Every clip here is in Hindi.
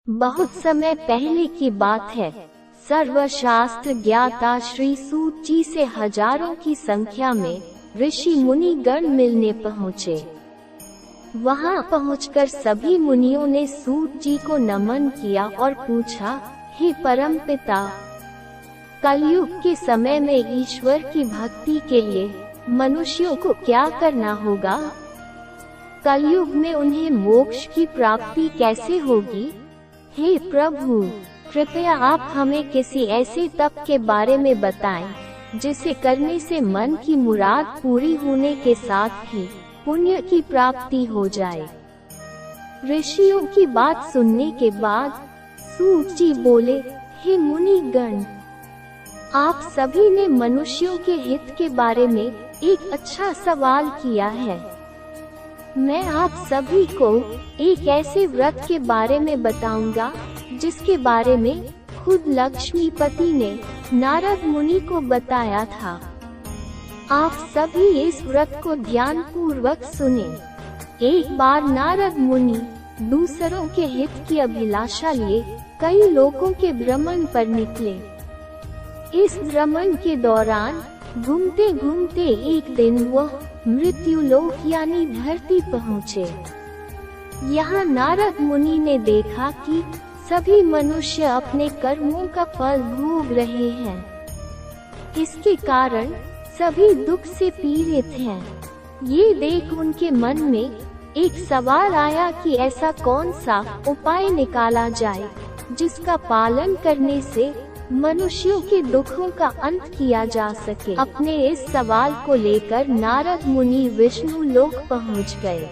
बहुत समय पहले की बात है। सर्वशास्त्र ज्ञाता श्री सूत जी से हजारों की संख्या में ऋषि मुनि गण मिलने पहुँचे। वहां पहुंचकर सभी मुनियों ने सूत जी को नमन किया और पूछा, हे परमपिता, कलयुग के समय में ईश्वर की भक्ति के लिए मनुष्यों को क्या करना होगा? कलयुग में उन्हें मोक्ष की प्राप्ति कैसे होगी? हे प्रभु, कृपया आप हमें किसी ऐसे तप के बारे में बताएं जिसे करने से मन की मुराद पूरी होने के साथ ही पुण्य की प्राप्ति हो जाए। ऋषियों की बात सुनने के बाद सूत जी बोले, हे मुनिगण, आप सभी ने मनुष्यों के हित के बारे में एक अच्छा सवाल किया है। मैं आप सभी को एक ऐसे व्रत के बारे में बताऊंगा जिसके बारे में खुद लक्ष्मीपति ने नारद मुनि को बताया था। आप सभी इस व्रत को ध्यान पूर्वक सुने। एक बार नारद मुनि दूसरों के हित की अभिलाषा लिए कई लोगों के भ्रमण पर निकले। इस भ्रमण के दौरान घूमते घूमते एक दिन वह मृत्युलोक यानी धरती पहुँचे। यहाँ नारद मुनि ने देखा कि सभी मनुष्य अपने कर्मों का फल भोग रहे हैं। इसके कारण सभी दुख से पीड़ित हैं। ये देख उनके मन में एक सवाल आया कि ऐसा कौन सा उपाय निकाला जाए जिसका पालन करने से मनुष्यों के दुखों का अंत किया जा सके। अपने इस सवाल को लेकर नारद मुनि विष्णु लोक पहुँच गए।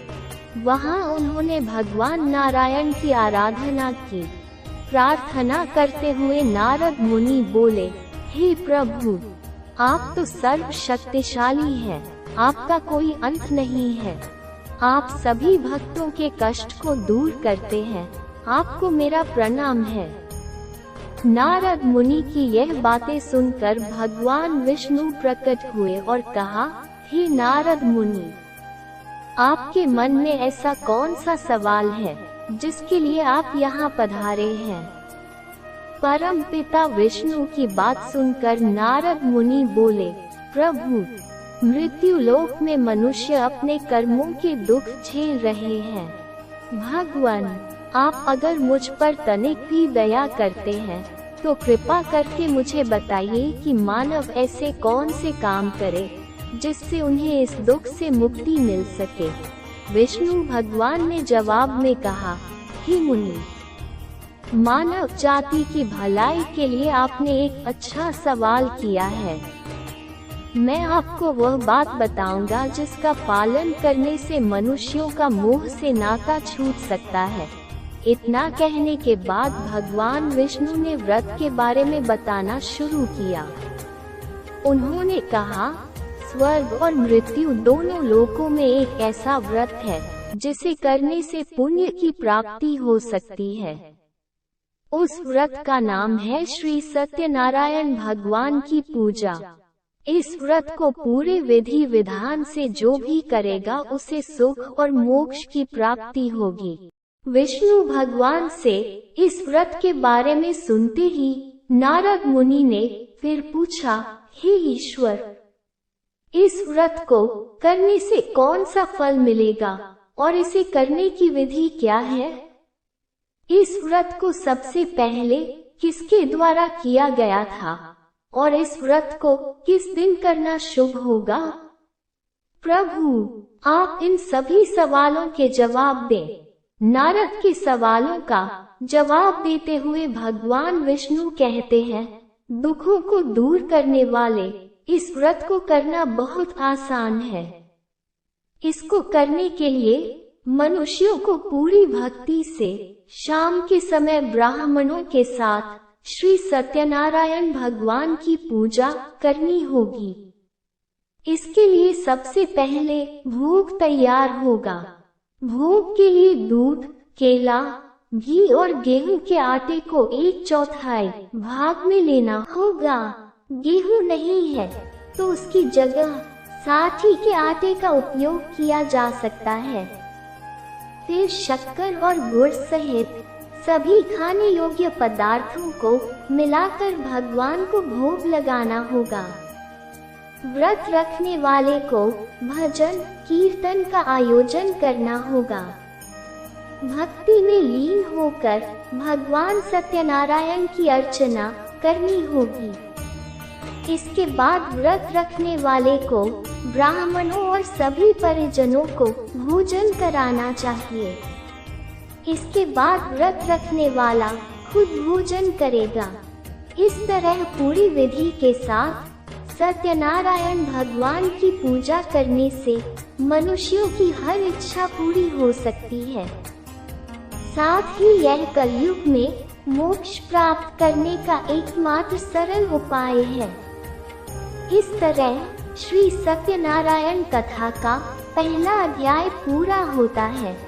वहाँ उन्होंने भगवान नारायण की आराधना की। प्रार्थना करते हुए नारद मुनि बोले, हे प्रभु, आप तो सर्वशक्तिशाली हैं, आपका कोई अंत नहीं है। आप सभी भक्तों के कष्ट को दूर करते हैं, आपको मेरा प्रणाम है। नारद मुनि की यह बातें सुनकर भगवान विष्णु प्रकट हुए और कहा, हे नारद मुनि, आपके मन में ऐसा कौन सा सवाल है जिसके लिए आप यहाँ पधारे हैं? परम पिता विष्णु की बात सुनकर नारद मुनि बोले, प्रभु, मृत्यु लोक में मनुष्य अपने कर्मों के दुख झेल रहे हैं। भगवान, आप अगर मुझ पर तनिक भी दया करते हैं तो कृपा करके मुझे बताइए कि मानव ऐसे कौन से काम करे जिससे उन्हें इस दुख से मुक्ति मिल सके। विष्णु भगवान ने जवाब में कहा, हे मुनि, मानव जाति की भलाई के लिए आपने एक अच्छा सवाल किया है। मैं आपको वह बात बताऊंगा जिसका पालन करने से मनुष्यों का मोह से नाता छूट सकता है। इतना कहने के बाद भगवान विष्णु ने व्रत के बारे में बताना शुरू किया। उन्होंने कहा, स्वर्ग और मृत्यु दोनों लोकों में एक ऐसा व्रत है जिसे करने से पुण्य की प्राप्ति हो सकती है। उस व्रत का नाम है श्री सत्यनारायण भगवान की पूजा। इस व्रत को पूरे विधि विधान से जो भी करेगा उसे सुख और मोक्ष की प्राप्ति होगी। विष्णु भगवान से इस व्रत के बारे में सुनते ही नारद मुनि ने फिर पूछा, हे ईश्वर, इस व्रत को करने से कौन सा फल मिलेगा और इसे करने की विधि क्या है? इस व्रत को सबसे पहले किसके द्वारा किया गया था और इस व्रत को किस दिन करना शुभ होगा? प्रभु, आप इन सभी सवालों के जवाब दें। नारद के सवालों का जवाब देते हुए भगवान विष्णु कहते हैं, दुखों को दूर करने वाले इस व्रत को करना बहुत आसान है। इसको करने के लिए मनुष्यों को पूरी भक्ति से शाम के समय ब्राह्मणों के साथ श्री सत्यनारायण भगवान की पूजा करनी होगी। इसके लिए सबसे पहले भोग तैयार होगा। भोग के लिए दूध, केला, घी और गेहूं के आटे को 1/4 भाग में लेना होगा। गेहूं नहीं है तो उसकी जगह साथी के आटे का उपयोग किया जा सकता है। फिर शक्कर और गुड़ सहित सभी खाने योग्य पदार्थों को मिलाकर भगवान को भोग लगाना होगा। व्रत रखने वाले को भजन कीर्तन का आयोजन करना होगा। भक्ति में लीन होकर भगवान सत्यनारायण की अर्चना करनी होगी। इसके बाद व्रत रखने वाले को ब्राह्मणों और सभी परिजनों को भोजन कराना चाहिए। इसके बाद व्रत रखने वाला खुद भोजन करेगा। इस तरह पूरी विधि के साथ सत्यनारायण भगवान की पूजा करने से मनुष्यों की हर इच्छा पूरी हो सकती है। साथ ही यह कलयुग में मोक्ष प्राप्त करने का एकमात्र सरल उपाय है। इस तरह श्री सत्यनारायण कथा का पहला अध्याय पूरा होता है।